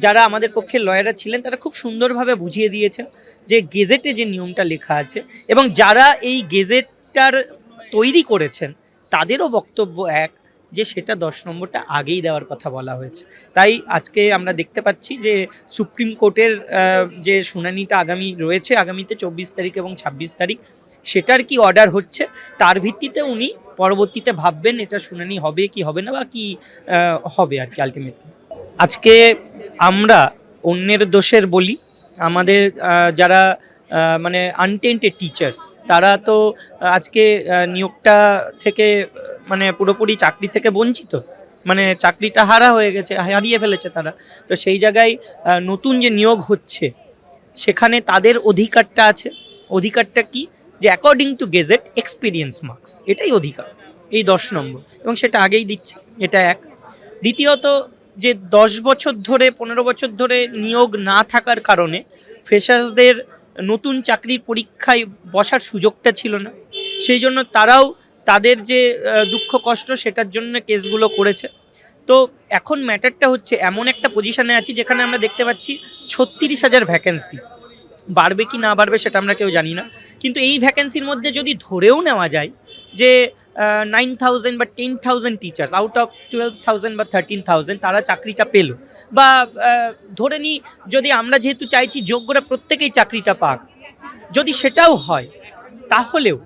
যারা আমাদের পক্ষে লয়াররা ছিলেন তারা খুব সুন্দরভাবে বুঝিয়ে দিয়েছেন যে গেজেটে যে নিয়মটা লেখা আছে, এবং যারা এই গেজেটটার তৈরি করেছেন তাদেরও বক্তব্য এক, যে সেটা 10 নম্বরটা আগেই দেওয়ার কথা বলা হয়েছে। তাই আজকে আমরা দেখতে পাচ্ছি যে সুপ্রিম কোর্টের যে শুনানিটা আগামী রয়েছে, আগামীতে 24 তারিখ এবং 26 তারিখ, সেটার কি অর্ডার হচ্ছে তার ভিত্তিতে উনি পরবর্তীতে ভাববেন এটা শুনানি হবে কি হবে না, বা কি হবে আর কি আলটিমেটলি। আজকে আমরা অন্যের দোষের বলি, আমাদের যারা মানে আনটেন্টেড টিচার্স, তারা তো আজকে নিয়োগটা থেকে মানে পুরোপুরি চাকরি থেকে বঞ্চিত, মানে চাকরিটা হারিয়ে ফেলেছে তারা। তো সেই জায়গায় নতুন যে নিয়োগ হচ্ছে সেখানে তাদের অধিকারটা আছে। অধিকারটা কি? যে according to gazette experience marks, এটাই অধিকার, এই 10 নম্বর, এবং সেটা আগেই দিচ্ছে, এটা এক। দ্বিতীয়ত, যে 10 বছর ধরে 15 বছর ধরে নিয়োগ না থাকার কারণে ফ্রেশার্সদের নতুন চাকরির পরীক্ষায় বসার সুযোগটা ছিল না, সেই জন্য তারাও তাদের যে দুঃখ কষ্ট সেটার জন্য কেসগুলো করেছে। তো এখন ম্যাটারটা হচ্ছে, এমন একটা পজিশনে আছি যেখানে আমরা দেখতে পাচ্ছি 36,000 ভ্যাকেন্সি, বাড়বে কি না বাড়বে সেটা আমরা কেউ জানি না, কিন্তু এই ভ্যাকেন্সির মধ্যে যদি ধরেও নেওয়া যায় যে 9,000 বা 10,000 টিচার্স আউট অফ 12,000 বা 13,000 তারা চাকরিটা পেল, বা ধরে নিই যদি আমরা যেহেতু চাইছি যোগ্যরা প্রত্যেকেই চাকরিটা পাক, যদি সেটাও হয়, তাহলেও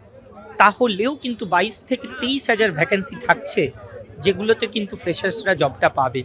তাহলেও কিন্তু 22 থেকে 23,000 ভ্যাকেন্সি থাকছে, যেগুলোতে কিন্তু ফ্রেশার্সরা জবটা পাবে।